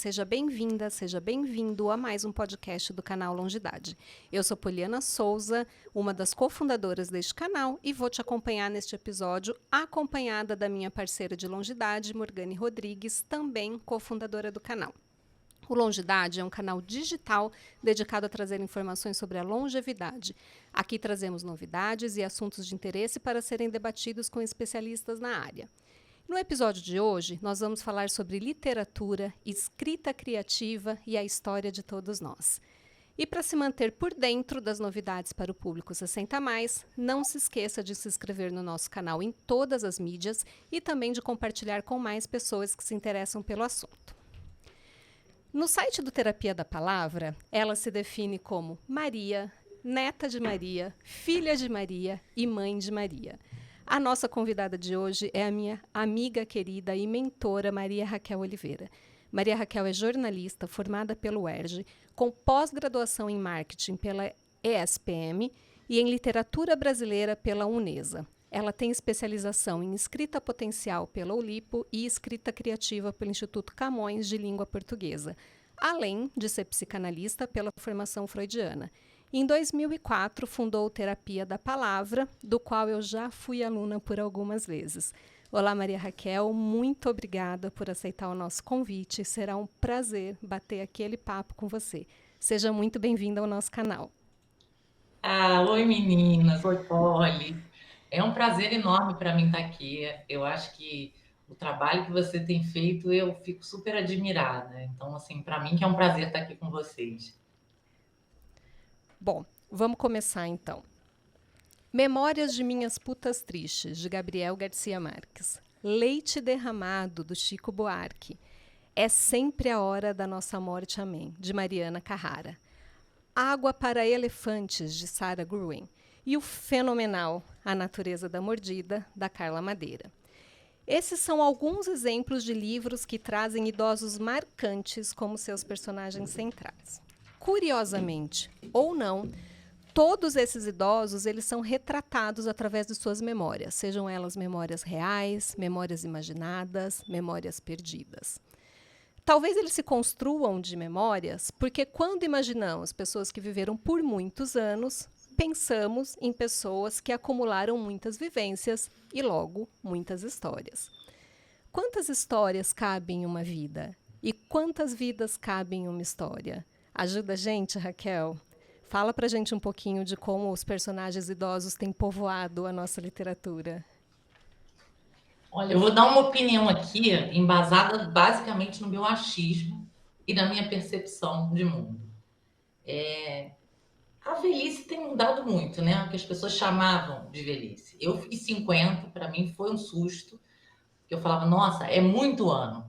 seja bem-vinda, seja bem-vindo a mais um podcast do canal Longidade. Eu sou Poliana Souza, uma das cofundadoras deste canal, e vou te acompanhar neste episódio, acompanhada da minha parceira de Longidade, Morgane Rodrigues, também cofundadora do canal. O Longidade é um canal digital dedicado a trazer informações sobre a longevidade. Aqui trazemos novidades e assuntos de interesse para serem debatidos com especialistas na área. No episódio de hoje, nós vamos falar sobre literatura, escrita criativa e a história de todos nós. E para se manter por dentro das novidades para o público 60+, não se esqueça de se inscrever no nosso canal em todas as mídias e também de compartilhar com mais pessoas que se interessam pelo assunto. No site do Terapia da Palavra, ela se define como Maria, neta de Maria, filha de Maria e mãe de Maria. A nossa convidada de hoje é a minha amiga querida e mentora Maria Raquel Oliveira. Maria Raquel é jornalista formada pelo UERJ, com pós-graduação em marketing pela ESPM e em literatura brasileira pela Unesa. Ela tem especialização em escrita potencial pela Ulipo e escrita criativa pelo Instituto Camões de Língua Portuguesa, além de ser psicanalista pela formação freudiana. Em 2004, fundou o Terapia da Palavra, do qual eu já fui aluna por algumas vezes. Olá, Maria Raquel, muito obrigada por aceitar o nosso convite. Será um prazer bater aquele papo com você. Seja muito bem-vinda ao nosso canal. Oi meninas, oi Poli. É um prazer enorme para mim estar aqui. Eu acho que o trabalho que você tem feito, eu fico super admirada. Então, assim, para mim que é um prazer estar aqui com vocês. Bom, vamos começar então. Memórias de Minhas Putas Tristes, de Gabriel Garcia Marques. Leite Derramado, do Chico Buarque. É Sempre a Hora da Nossa Morte, Amém, de Mariana Carrara. Água para Elefantes, de Sarah Gruen. E o fenomenal A Natureza da Mordida, da Carla Madeira. Esses são alguns exemplos de livros que trazem idosos marcantes como seus personagens centrais. Curiosamente, ou não, todos esses idosos eles são retratados através de suas memórias, sejam elas memórias reais, memórias imaginadas, memórias perdidas. Talvez eles se construam de memórias porque quando imaginamos pessoas que viveram por muitos anos, pensamos em pessoas que acumularam muitas vivências e, logo, muitas histórias. Quantas histórias cabem em uma vida? E quantas vidas cabem em uma história? Ajuda a gente, Raquel. Fala pra gente um pouquinho de como os personagens idosos têm povoado a nossa literatura. Olha, eu vou dar uma opinião aqui, embasada basicamente no meu achismo e na minha percepção de mundo. A velhice tem mudado muito, né? O que as pessoas chamavam de velhice. Eu fiz 50, para mim foi um susto, que eu falava, nossa, é muito ano.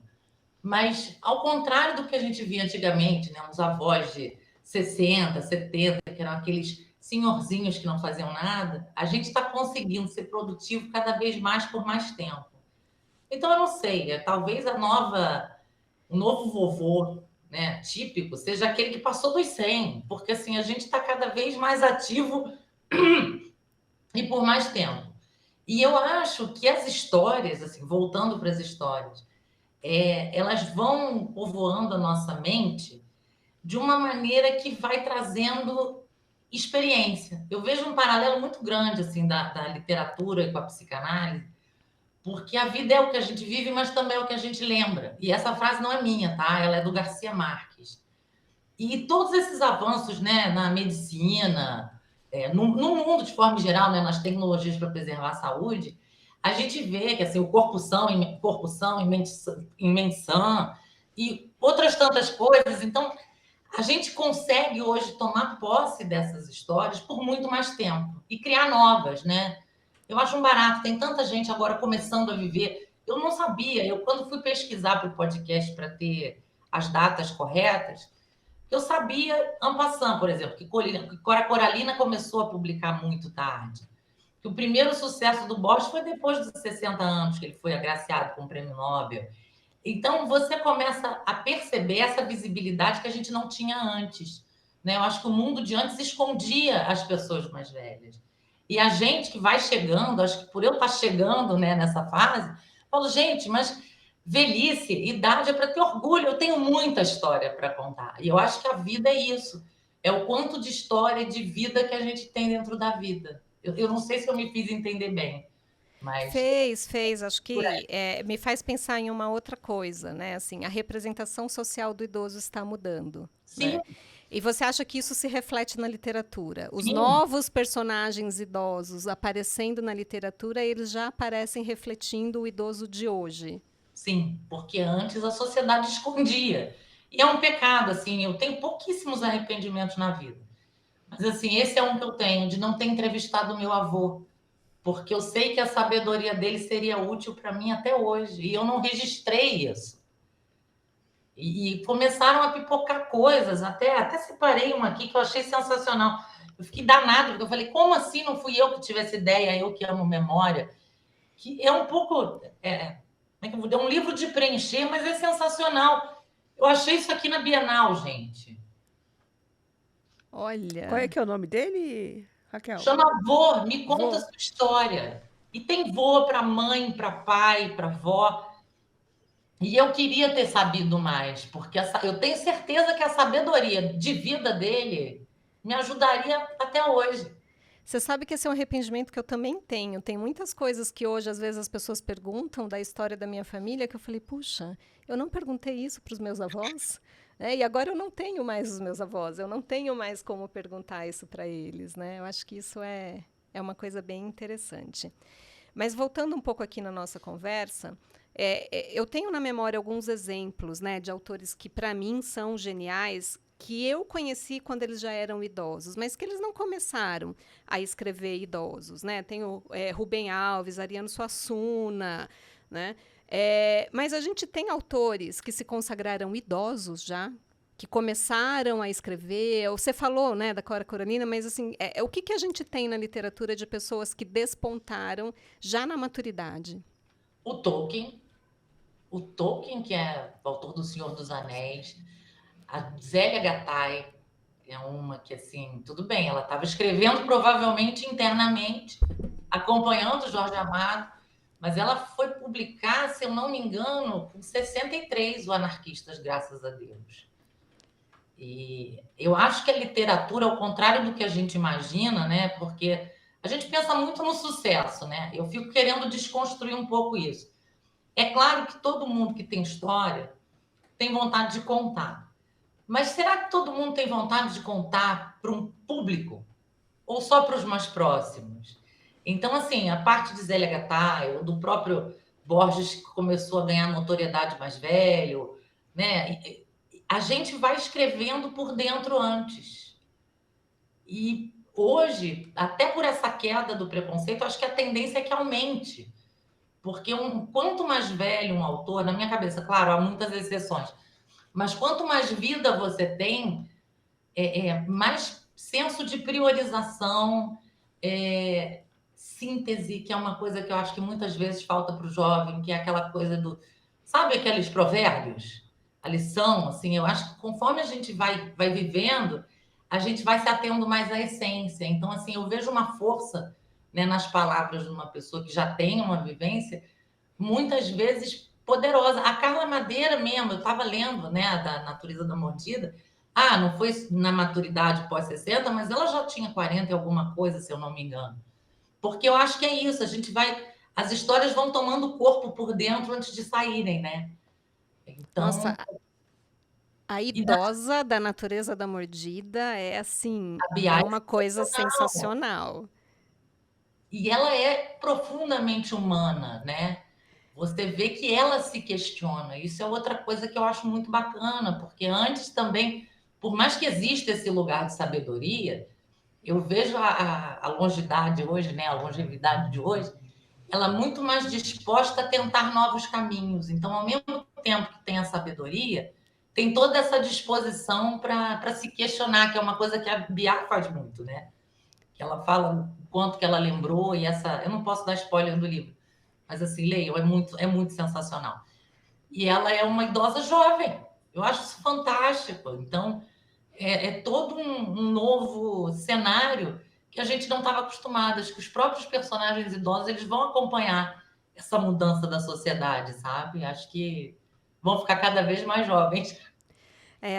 Mas, ao contrário do que a gente via antigamente, né, uns avós de 60, 70, que eram aqueles senhorzinhos que não faziam nada, a gente está conseguindo ser produtivo cada vez mais por mais tempo. Então, eu não sei, talvez o novo vovô, né, típico seja aquele que passou dos 100, porque assim, a gente está cada vez mais ativo e por mais tempo. E eu acho que as histórias, assim, voltando para as histórias, elas vão povoando a nossa mente de uma maneira que vai trazendo experiência. Eu vejo um paralelo muito grande assim da literatura com a psicanálise, porque a vida é o que a gente vive, mas também é o que a gente lembra. E essa frase não é minha, tá? Ela é do Garcia Marques. E todos esses avanços, né, na medicina, no mundo de forma geral, né, nas tecnologias para preservar a saúde, a gente vê que assim, o corpo são em mente sã, e outras tantas coisas. Então, a gente consegue hoje tomar posse dessas histórias por muito mais tempo e criar novas, né? Eu acho um barato, tem tanta gente agora começando a viver. Eu não sabia, eu quando fui pesquisar para o podcast para ter as datas corretas, eu sabia, en passant, por exemplo, que Cora Coralina começou a publicar muito tarde. Que o primeiro sucesso do Borges foi depois dos 60 anos, que ele foi agraciado com o Prêmio Nobel. Então, você começa a perceber essa visibilidade que a gente não tinha antes. Né? Eu acho que o mundo de antes escondia as pessoas mais velhas. E a gente que vai chegando, acho que por eu estar chegando, né, nessa fase, falo, gente, mas velhice, idade é para ter orgulho. Eu tenho muita história para contar. E eu acho que a vida é isso. É o quanto de história e de vida que a gente tem dentro da vida. Eu não sei se eu me fiz entender bem, mas Fez, fez. Acho que me faz pensar em uma outra coisa, né? Assim, a representação social do idoso está mudando, sim, né? E você acha que isso se reflete na literatura? Os sim, novos personagens idosos aparecendo na literatura, eles já aparecem refletindo o idoso de hoje. sim, porque antes a sociedade escondia. E é um pecado, assim, eu tenho pouquíssimos arrependimentos na vida. Mas, assim, esse é um que eu tenho, de não ter entrevistado meu avô, porque eu sei que a sabedoria dele seria útil para mim até hoje, e eu não registrei isso. E começaram a pipocar coisas, até separei uma aqui que eu achei sensacional. Eu fiquei danado, porque eu falei, como assim não fui eu que tive essa ideia, eu que amo memória? Que é um pouco. Como é que eu vou dizer? Um livro de preencher, mas é sensacional. Eu achei isso aqui na Bienal, gente. Qual é Olha, que é o nome dele, Raquel? Chama Vô, me conta a vou. sua história. E tem vô para mãe, para pai, para avó. E eu queria ter sabido mais, porque eu tenho certeza que a sabedoria de vida dele me ajudaria até hoje. Você sabe que esse é um arrependimento que eu também tenho. Tem muitas coisas que hoje, às vezes, as pessoas perguntam da história da minha família que eu falei, puxa, eu não perguntei isso para os meus avós, né? E agora eu não tenho mais os meus avós, eu não tenho mais como perguntar isso para eles, né? Eu acho que isso é uma coisa bem interessante. Mas voltando um pouco aqui na nossa conversa, eu tenho na memória alguns exemplos, né, de autores que para mim são geniais, que eu conheci quando eles já eram idosos, mas que eles não começaram a escrever idosos, né? Tem o Rubem Alves, Ariano Suassuna, né? Mas a gente tem autores que se consagraram idosos já, que começaram a escrever. Você falou, né, da Cora Coralina, mas assim, o que a gente tem na literatura de pessoas que despontaram já na maturidade? O Tolkien, o Tolkien, que é o autor do Senhor dos Anéis, a Zélia Gattai, é uma que, assim, tudo bem, ela estava escrevendo provavelmente internamente, acompanhando o Jorge Amado, mas ela foi publicar, se eu não me engano, com 63, o Anarquistas, graças a Deus. E eu acho que a literatura, ao contrário do que a gente imagina, né? Porque a gente pensa muito no sucesso, né? Eu fico querendo desconstruir um pouco isso. É claro que todo mundo que tem história tem vontade de contar. Mas será que todo mundo tem vontade de contar para um público? Ou só para os mais próximos? Então, assim, a parte de Zélia Gattai, ou do próprio Borges, que começou a ganhar notoriedade mais velho, né? A gente vai escrevendo por dentro antes. E hoje, até por essa queda do preconceito, acho que a tendência é que aumente. Porque quanto mais velho um autor, na minha cabeça, claro, há muitas exceções, mas quanto mais vida você tem, mais senso de priorização, síntese, que é uma coisa que eu acho que muitas vezes falta para o jovem, que é aquela coisa do. Sabe aqueles provérbios? A lição, assim, eu acho que conforme a gente vai vivendo, a gente vai se atendo mais à essência. Então, assim, eu vejo uma força, né, nas palavras de uma pessoa que já tem uma vivência, muitas vezes poderosa. A Carla Madeira mesmo, eu estava lendo, né, da Natureza da Mordida. Ah, não foi na maturidade pós-60, mas ela já tinha 40 e alguma coisa, se eu não me engano. Porque eu acho que é isso, a gente vai. As histórias vão tomando corpo por dentro antes de saírem, né? Nossa, Então, a e na idosa da Natureza da Mordida é assim, é Biais, uma coisa sensacional. e ela é profundamente humana, né? Você vê que ela se questiona. Isso é outra coisa que eu acho muito bacana, porque antes também, por mais que exista esse lugar de sabedoria, eu vejo a longevidade hoje, né? A longevidade de hoje, ela é muito mais disposta a tentar novos caminhos. Então, ao mesmo tempo que tem a sabedoria, tem toda essa disposição para se questionar, que é uma coisa que a Bia faz muito, né? Que ela fala o quanto que ela lembrou e essa. Eu não posso dar spoiler do livro, mas assim, leiam, é muito sensacional. E ela é uma idosa jovem. Eu acho isso fantástico. Então, é todo um novo cenário que a gente não estava acostumado. Acho que os próprios personagens idosos eles vão acompanhar essa mudança da sociedade, sabe? Acho que vão ficar cada vez mais jovens.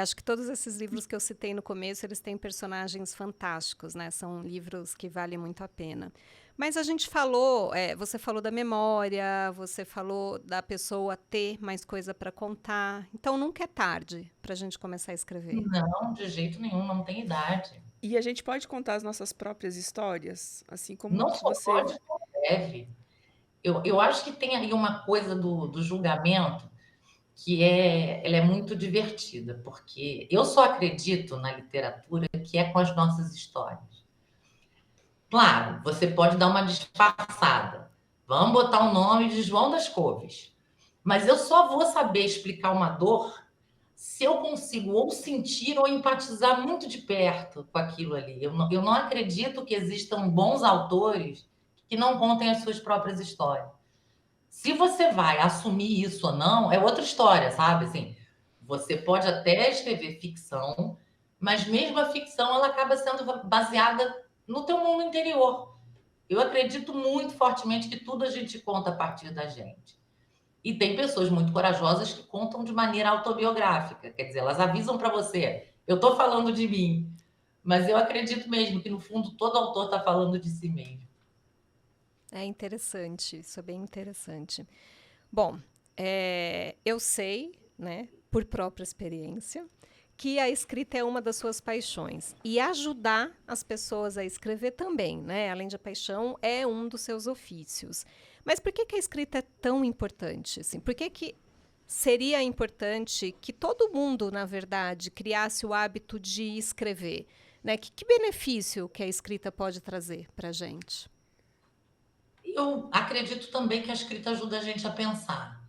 Acho que todos esses livros que eu citei no começo, eles têm personagens fantásticos, né? São livros que valem muito a pena. Mas a gente falou, você falou da memória, você falou da pessoa ter mais coisa para contar. Então nunca é tarde para a gente começar a escrever. Não, de jeito nenhum, não tem idade. E a gente pode contar as nossas próprias histórias, assim como Não que só você. pode, como deve. Eu acho que tem aí uma coisa do julgamento que ela é muito divertida, porque eu só acredito na literatura que é com as nossas histórias. Claro, você pode dar uma disfarçada. Vamos botar o nome de João das Couves. Mas eu só vou saber explicar uma dor se eu consigo ou sentir ou empatizar muito de perto com aquilo ali. Eu não acredito que existam bons autores que não contem as suas próprias histórias. Se você vai assumir isso ou não, é outra história, sabe? Assim, você pode até escrever ficção, mas mesmo a ficção ela acaba sendo baseada no teu mundo interior. Eu acredito muito fortemente que tudo a gente conta a partir da gente. E tem pessoas muito corajosas que contam de maneira autobiográfica, quer dizer, elas avisam para você, eu estou falando de mim, mas eu acredito mesmo que no fundo todo autor está falando de si mesmo. É interessante, isso é bem interessante. Bom, eu sei, né, por própria experiência, que a escrita é uma das suas paixões. E ajudar as pessoas a escrever também, né? Além de paixão, é um dos seus ofícios. Mas por que a escrita é tão importante? Assim? Por que seria importante que todo mundo, na verdade, criasse o hábito de escrever? Né? Que benefício que a escrita pode trazer para a gente? Eu acredito também que a escrita ajuda a gente a pensar.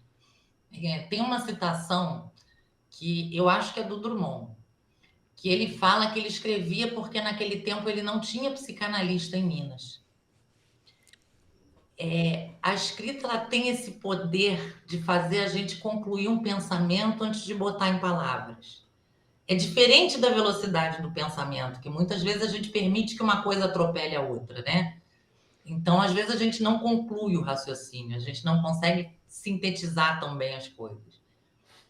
Tem uma citação que eu acho que é do Drummond, que ele fala que ele escrevia porque naquele tempo ele não tinha psicanalista em Minas. A escrita ela tem esse poder de fazer a gente concluir um pensamento antes de botar em palavras. É diferente da velocidade do pensamento, que muitas vezes a gente permite que uma coisa atropele a outra, né? Então, às vezes, a gente não conclui o raciocínio, a gente não consegue sintetizar tão bem as coisas.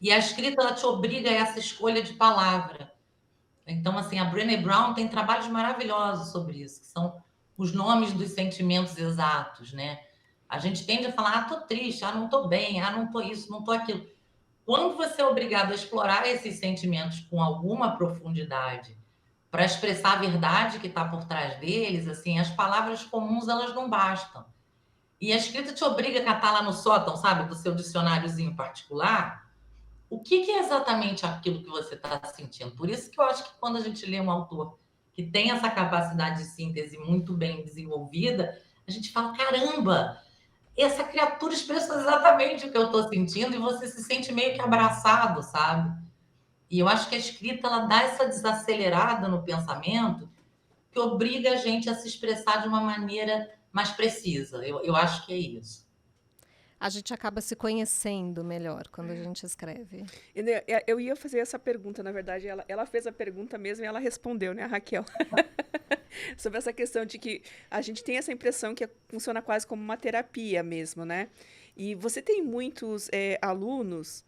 E a escrita, ela te obriga a essa escolha de palavra. Então, assim, a Brené Brown tem trabalhos maravilhosos sobre isso, que são os nomes dos sentimentos exatos, né? A gente tende a falar, tô triste, não tô bem, não tô isso, não tô aquilo. Quando você é obrigado a explorar esses sentimentos com alguma profundidade para expressar a verdade que está por trás deles, assim, as palavras comuns elas não bastam. E a escrita te obriga a catar lá no sótão, sabe, do seu dicionáriozinho particular, o que é exatamente aquilo que você está sentindo. Por isso que eu acho que quando a gente lê um autor que tem essa capacidade de síntese muito bem desenvolvida, a gente fala, caramba, essa criatura expressou exatamente o que eu estou sentindo e você se sente meio que abraçado, sabe? E eu acho que a escrita ela dá essa desacelerada no pensamento que obriga a gente a se expressar de uma maneira mais precisa. Eu acho que é isso. A gente acaba se conhecendo melhor quando a gente escreve. Eu ia fazer essa pergunta, na verdade, ela fez a pergunta mesmo e ela respondeu, né, a Raquel? Sobre essa questão de que a gente tem essa impressão que funciona quase como uma terapia mesmo, né? E você tem muitos alunos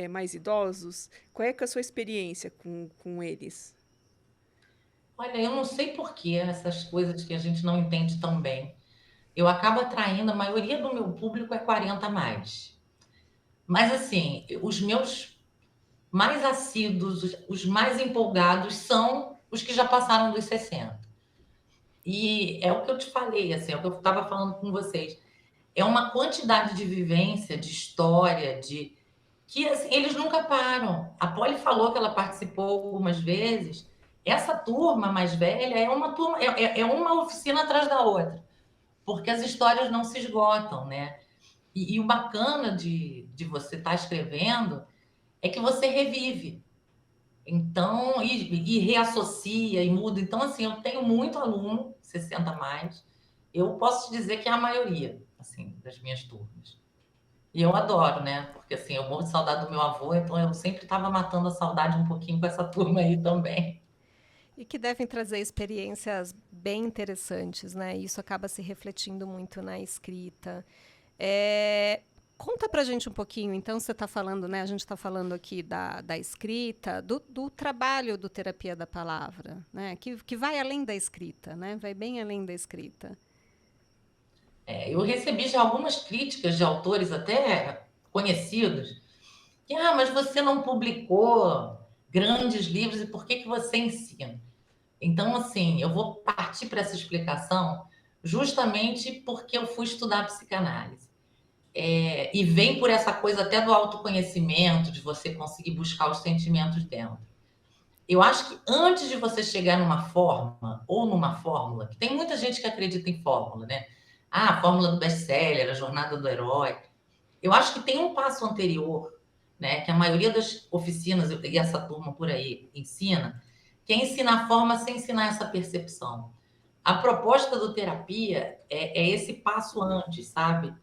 mais idosos. Qual é a sua experiência com eles? Olha, eu não sei por que essas coisas que a gente não entende tão bem. Eu acabo atraindo, a maioria do meu público é 40 a mais. Mas, assim, os meus mais assíduos, os mais empolgados são os que já passaram dos 60. E é o que eu te falei, assim, é o que eu estava falando com vocês. É uma quantidade de vivência, de história, que assim, eles nunca param. A Polly falou que ela participou algumas vezes. Essa turma mais velha é uma turma, é uma oficina atrás da outra, porque as histórias não se esgotam, né? E o bacana de você estar escrevendo é que você revive. Então, e reassocia e muda. Então, assim, eu tenho muito aluno, 60 a mais. Eu posso te dizer que é a maioria, assim, das minhas turmas. E eu adoro, né? Porque, assim, eu morro de saudade do meu avô, então eu sempre estava matando a saudade um pouquinho com essa turma aí também. E que devem trazer experiências bem interessantes, né? Isso acaba se refletindo muito na escrita. Conta pra gente um pouquinho, então, você está falando, né? A gente está falando aqui da escrita, do trabalho do terapia da palavra, né? Que vai além da escrita, né? Vai bem além da escrita. Eu recebi já algumas críticas de autores até conhecidos, que, mas você não publicou grandes livros, e por que você ensina? Então, assim, eu vou partir para essa explicação justamente porque eu fui estudar psicanálise. E vem por essa coisa até do autoconhecimento, de você conseguir buscar os sentimentos dentro. Eu acho que antes de você chegar numa forma ou numa fórmula, que tem muita gente que acredita em fórmula, né? A fórmula do best-seller, a jornada do herói. Eu acho que tem um passo anterior, né? Que a maioria das oficinas e essa turma por aí ensina, que é ensinar a forma sem ensinar essa percepção. A proposta do terapia é esse passo antes, sabe?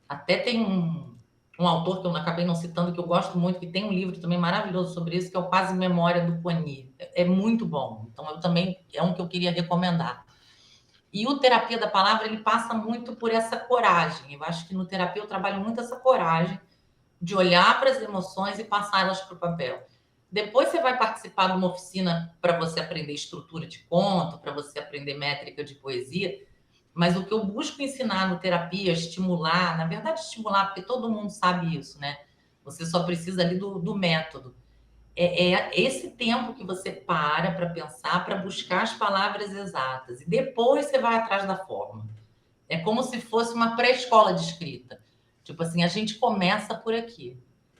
Até tem um autor que eu acabei não citando, que eu gosto muito, que tem um livro também maravilhoso sobre isso, que é o Quase Memória do Poani. É muito bom. Então, eu também é um que eu queria recomendar. E o terapia da palavra, ele passa muito por essa coragem. Eu acho que no terapia eu trabalho muito essa coragem de olhar para as emoções e passá-las para o papel. Depois você vai participar de uma oficina para você aprender estrutura de conto, para você aprender métrica de poesia. Mas o que eu busco ensinar no terapia, estimular, na verdade estimular, porque todo mundo sabe isso, né? Você só precisa ali do método. É esse tempo que você para pensar, para buscar as palavras exatas. E depois você vai atrás da forma. É como se fosse uma pré-escola de escrita. Tipo assim, a gente começa por aqui.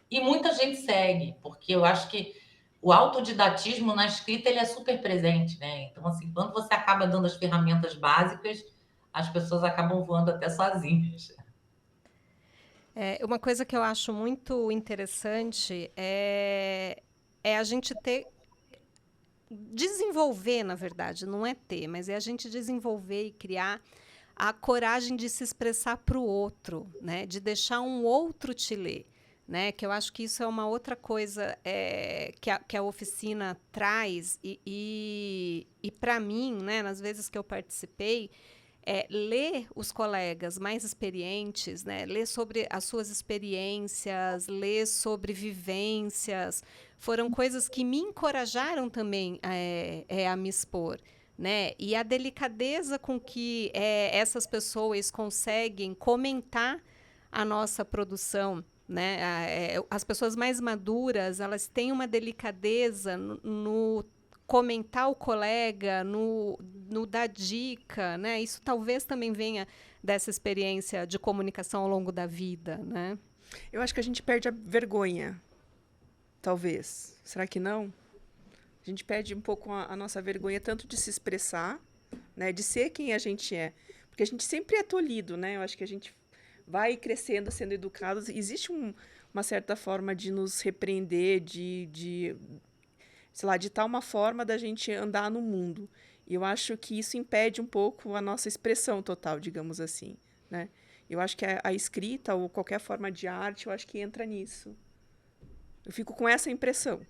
E muita gente segue, porque eu acho que o autodidatismo na escrita ele é super presente, né? Então, assim, quando você acaba dando as ferramentas básicas, as pessoas acabam voando até sozinhas. Uma coisa que eu acho muito interessante é a gente desenvolver, na verdade, não é ter, mas é a gente desenvolver e criar a coragem de se expressar para o outro, né? De deixar um outro te ler. Né, que eu acho que isso é uma outra coisa que a oficina traz e para mim, né, nas vezes que eu participei, ler os colegas mais experientes, né, ler sobre as suas experiências, ler sobre vivências, foram coisas que me encorajaram também a me expor. Né? E a delicadeza com que essas pessoas conseguem comentar a nossa produção, né? As pessoas mais maduras, elas têm uma delicadeza no comentar o colega, no dar dica, né? Isso talvez também venha dessa experiência de comunicação ao longo da vida, né? Eu acho que a gente perde a vergonha, talvez. Será que não? A gente perde um pouco a nossa vergonha tanto de se expressar, né? De ser quem a gente é. Porque a gente sempre é tolhido, né? Eu acho que a gente vai crescendo, sendo educados. Existe uma certa forma de nos repreender, sei lá, de tal uma forma da gente andar no mundo. E eu acho que isso impede um pouco a nossa expressão total, digamos assim, né? Eu acho que a escrita ou qualquer forma de arte, eu acho que entra nisso. Eu fico com essa impressão.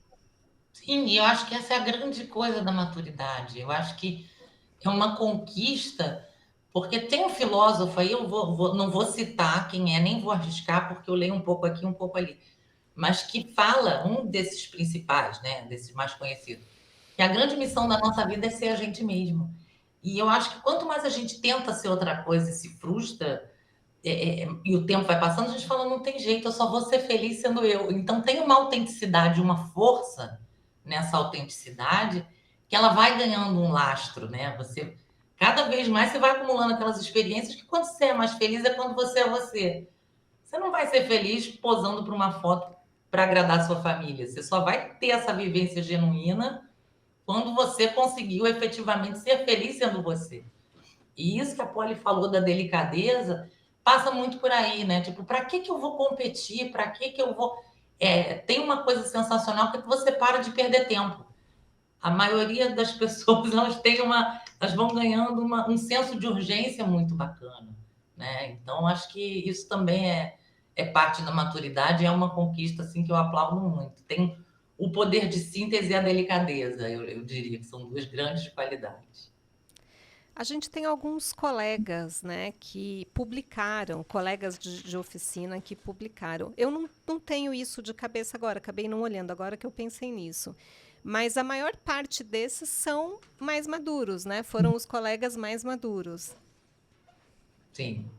Sim, e eu acho que essa é a grande coisa da maturidade. Eu acho que é uma conquista, porque tem um filósofo aí, não vou citar quem é, nem vou arriscar, porque eu leio um pouco aqui, um pouco ali, mas que fala, um desses principais, né, desses mais conhecidos, que a grande missão da nossa vida é ser a gente mesmo. E eu acho que quanto mais a gente tenta ser outra coisa e se frustra, e o tempo vai passando, a gente fala, não tem jeito, eu só vou ser feliz sendo eu. Então tem uma autenticidade, uma força nessa autenticidade, que ela vai ganhando um lastro, né? Você, cada vez mais, você vai acumulando aquelas experiências que quando você é mais feliz é quando você é você. Você não vai ser feliz posando para uma foto para agradar a sua família. Você só vai ter essa vivência genuína quando você conseguiu efetivamente ser feliz sendo você. E isso que a Polly falou da delicadeza passa muito por aí, né? Tipo, para que eu vou competir? Para que eu vou. Tem uma coisa sensacional que é que você para de perder tempo. A maioria das pessoas elas vão ganhando um senso de urgência muito bacana, né? Então acho que isso também é parte da maturidade, é uma conquista assim que eu aplaudo muito. Tem o poder de síntese e a delicadeza, eu diria que são duas grandes qualidades. A gente tem alguns colegas, né, que publicaram, colegas de oficina que publicaram. Eu não tenho isso de cabeça agora, acabei não olhando, agora que eu pensei nisso. Mas a maior parte desses são mais maduros, né? Foram os colegas mais maduros. Sim.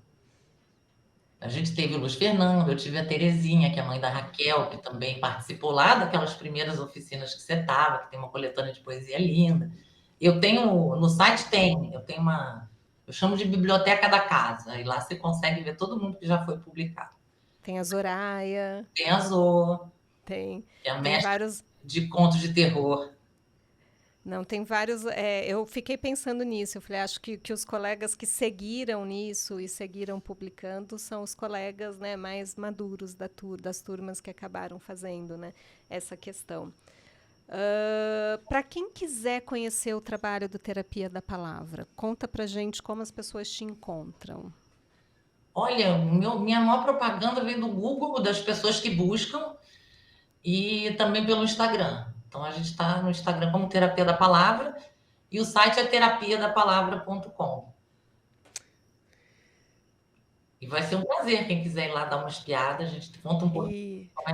A gente teve o Luiz Fernando, eu tive a Terezinha, que é a mãe da Raquel, que também participou lá daquelas primeiras oficinas que você estava, que tem uma coletânea de poesia linda. Eu tenho, no site tem, eu chamo de biblioteca da casa, e lá você consegue ver todo mundo que já foi publicado. Tem a Zoraia, Tem a Zoa, tem, que é a tem mestra vários. de contos de terror. Não, tem vários. Eu fiquei pensando nisso. Eu falei, acho que os colegas que seguiram nisso e seguiram publicando são os colegas, né, mais maduros das turmas que acabaram fazendo, né, essa questão. Para quem quiser conhecer o trabalho do Terapia da Palavra, conta pra gente como as pessoas te encontram. Olha, minha maior propaganda vem do Google, das pessoas que buscam, e também pelo Instagram. Então, a gente está no Instagram como Terapia da Palavra, e o site é terapiadapalavra.com. E vai ser um prazer quem quiser ir lá dar uma espiada, a gente conta um pouco.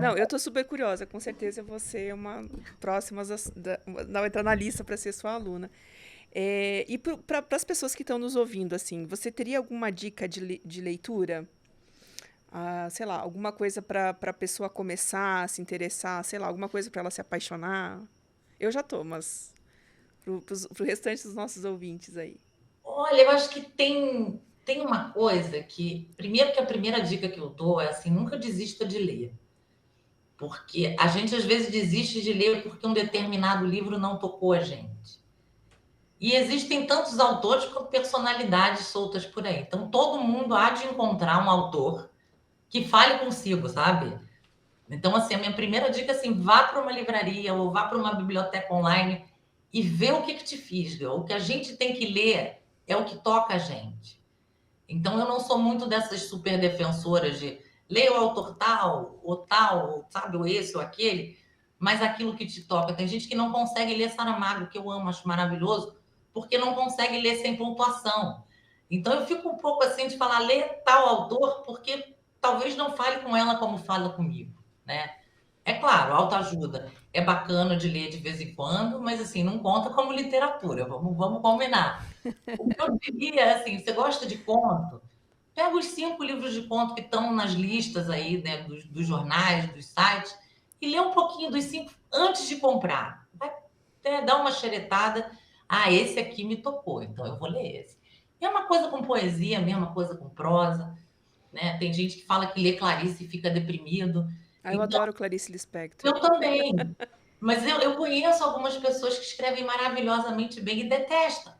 Não, eu tô super curiosa. Com certeza você é uma próxima não entrar na lista para ser sua aluna. E para as pessoas que estão nos ouvindo, assim, você teria alguma dica de leitura? Sei lá, alguma coisa para a pessoa começar a se interessar, sei lá, alguma coisa para ela se apaixonar? Eu já tô, mas pro restante dos nossos ouvintes aí. Olha, eu acho que tem uma coisa que, primeiro que a primeira dica que eu dou é assim, nunca desista de ler. Porque a gente às vezes desiste de ler porque um determinado livro não tocou a gente. E existem tantos autores quanto personalidades soltas por aí. Então todo mundo há de encontrar um autor que fale consigo, sabe? Então, assim, a minha primeira dica é assim, vá para uma livraria ou vá para uma biblioteca online e vê o que te fisga. O que a gente tem que ler é o que toca a gente. Então, eu não sou muito dessas super defensoras de leia o autor tal, sabe, ou esse ou aquele, mas aquilo que te toca. Tem gente que não consegue ler Saramago, que eu amo, acho maravilhoso, porque não consegue ler sem pontuação. Então, eu fico um pouco assim de falar, lê tal autor, porque talvez não fale com ela como fala comigo, né? É claro, autoajuda é bacana de ler de vez em quando, mas assim, não conta como literatura, vamos combinar. O que eu diria é assim, você gosta de conto? Pega os 5 livros de conto que estão nas listas aí, né, dos jornais, dos sites, e lê um pouquinho dos 5 antes de comprar. Vai dar uma xeretada. Ah, esse aqui me tocou, então eu vou ler esse. Mesma coisa com poesia, mesma coisa com prosa, né? Tem gente que fala que lê Clarice e fica deprimido. Eu Então, adoro Clarice Lispector. eu também. Mas eu conheço algumas pessoas que escrevem maravilhosamente bem e detestam.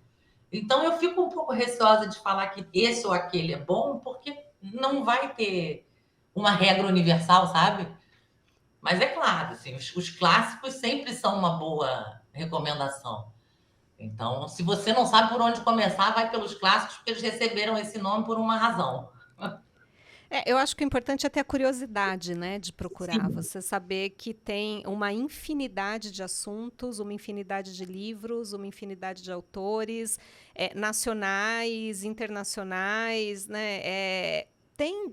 Então, eu fico um pouco receosa de falar que esse ou aquele é bom, porque não vai ter uma regra universal, sabe? Mas é claro, assim, os clássicos sempre são uma boa recomendação. Então, se você não sabe por onde começar, vai pelos clássicos, porque eles receberam esse nome por uma razão. Eu acho que o importante é ter a curiosidade, né, de procurar. Sim. Você saber que tem uma infinidade de assuntos, uma infinidade de livros, uma infinidade de autores, nacionais, internacionais, né? Tem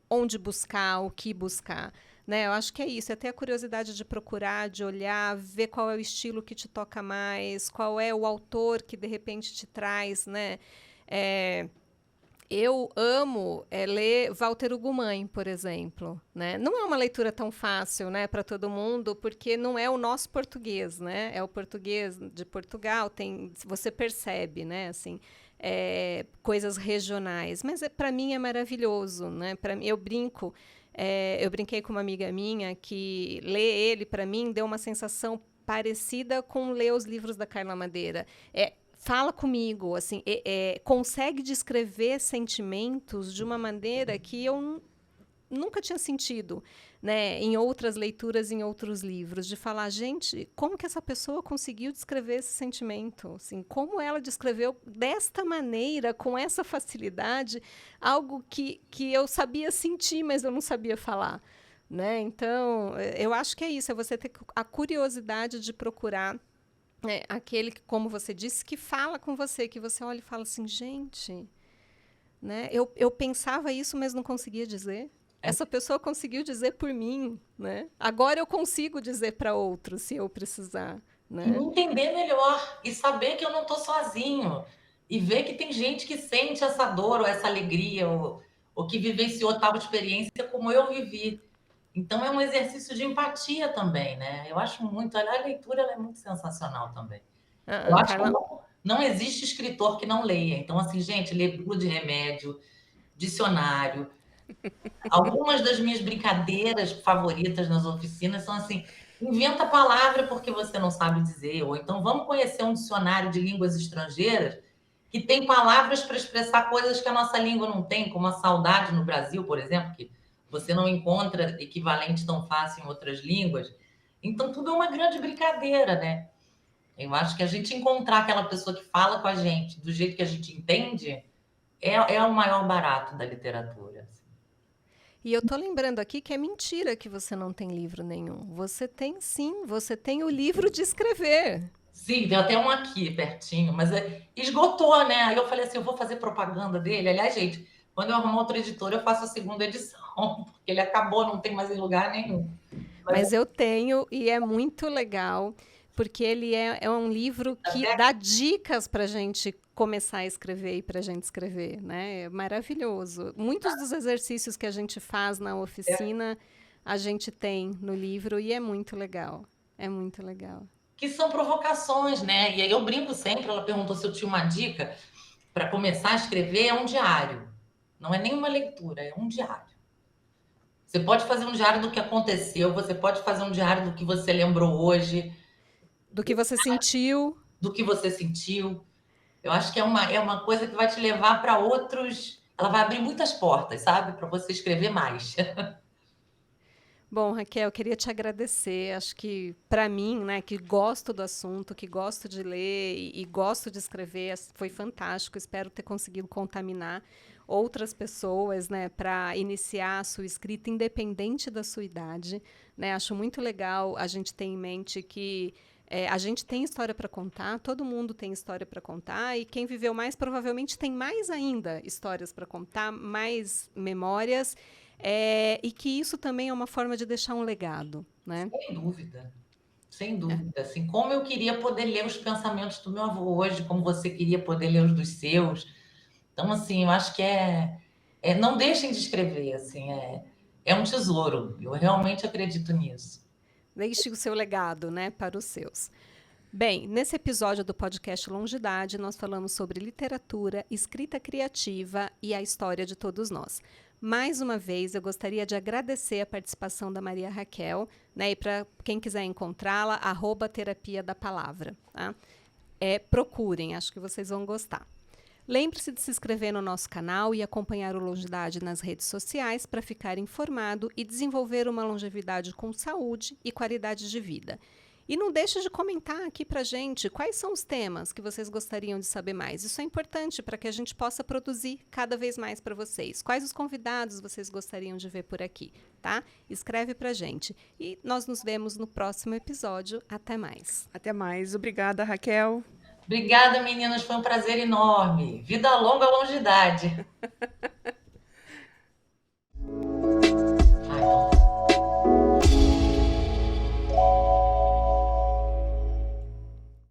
onde buscar, o que buscar. Né? Eu acho que é isso, é ter a curiosidade de procurar, de olhar, ver qual é o estilo que te toca mais, qual é o autor que de repente te traz, né? Eu amo ler Walter Ugumãe, por exemplo, né? Não é uma leitura tão fácil, né, para todo mundo, porque não é o nosso português, né? É o português de Portugal. Você percebe, né? Assim, coisas regionais. Mas para mim é maravilhoso, né? Para mim, eu brinco. Eu brinquei com uma amiga minha que ler ele para mim deu uma sensação parecida com ler os livros da Carla Madeira. Fala comigo, assim, consegue descrever sentimentos de uma maneira que eu nunca tinha sentido, né, em outras leituras, em outros livros, de falar, gente, como que essa pessoa conseguiu descrever esse sentimento? Assim, como ela descreveu desta maneira, com essa facilidade, algo que eu sabia sentir, mas eu não sabia falar, né? Então, eu acho que é isso, é você ter a curiosidade de procurar É aquele que, como você disse, que fala com você, que você olha e fala assim, gente, né? Eu pensava isso, mas não conseguia dizer. É. Essa pessoa conseguiu dizer por mim, né? Agora eu consigo dizer para outros, se eu precisar, E me né? entender melhor e saber que eu não estou sozinho e ver que tem gente que sente essa dor ou essa alegria ou que vivenciou tal experiência como eu vivi. Então é um exercício de empatia também, né? Eu acho muito, a leitura ela é muito sensacional também. Eu acho que Carla, não existe escritor que não leia. Então, assim, gente, lê bula de remédio, dicionário. Algumas das minhas brincadeiras favoritas nas oficinas são assim: inventa palavra porque você não sabe dizer, ou então vamos conhecer um dicionário de línguas estrangeiras que tem palavras para expressar coisas que a nossa língua não tem, como a saudade no Brasil, por exemplo, que você não encontra equivalente tão fácil em outras línguas. Então, tudo é uma grande brincadeira, né? Eu acho que a gente encontrar aquela pessoa que fala com a gente do jeito que a gente entende é o maior barato da literatura. Assim. e eu tô lembrando aqui que é mentira que você não tem livro nenhum. Você tem sim, você tem o livro de escrever. Sim, tem até um aqui pertinho, mas esgotou, né? Aí eu falei assim, eu vou fazer propaganda dele. Aliás, gente, quando eu arrumar outro editor, eu faço a segunda edição, porque ele acabou, não tem mais em lugar nenhum. Mas Mas eu tenho e é muito legal, porque ele é um livro que até dá dicas para a gente começar a escrever e para a gente escrever, né? É maravilhoso. Muitos dos exercícios que a gente faz na oficina, a gente tem no livro e é muito legal. É muito legal. que são provocações, né? E aí eu brinco sempre, ela perguntou se eu tinha uma dica para começar a escrever, é um diário. Não é nenhuma leitura, é um diário. Você pode fazer um diário do que aconteceu, você pode fazer um diário do que você lembrou hoje, Do que você sentiu. do que você sentiu. Eu acho que é uma coisa que vai te levar para outros. Ela vai abrir muitas portas, sabe? Para você escrever mais. Bom, Raquel, eu queria te agradecer. Acho que, para mim, né, que gosto do assunto, que gosto de ler e gosto de escrever, foi fantástico. Espero ter conseguido contaminar outras pessoas, né, para iniciar a sua escrita, independente da sua idade. Né? Acho muito legal a gente ter em mente que a gente tem história para contar, todo mundo tem história para contar, e quem viveu mais provavelmente tem mais ainda histórias para contar, mais memórias. E que isso também é uma forma de deixar um legado, né? Sem dúvida. Sem dúvida. Assim, como eu queria poder ler os pensamentos do meu avô hoje, como você queria poder ler os dos seus. Então, assim, eu acho que não deixem de escrever, assim, é um tesouro. Eu realmente acredito nisso. Deixe o seu legado, né, para os seus. Bem, nesse episódio do podcast Longidade, nós falamos sobre literatura, escrita criativa e a história de todos nós. Mais uma vez, eu gostaria de agradecer a participação da Maria Raquel, né, e para quem quiser encontrá-la, @terapia da palavra. Tá? Procurem, acho que vocês vão gostar. Lembre-se de se inscrever no nosso canal e acompanhar o Longidade nas redes sociais para ficar informado e desenvolver uma longevidade com saúde e qualidade de vida. E não deixe de comentar aqui para a gente quais são os temas que vocês gostariam de saber mais. Isso é importante para que a gente possa produzir cada vez mais para vocês. Quais os convidados vocês gostariam de ver por aqui, tá? Escreve para a gente. E nós nos vemos no próximo episódio. Até mais. Até mais. Obrigada, Raquel. Obrigada, meninas. Foi um prazer enorme. Vida longa, longidade.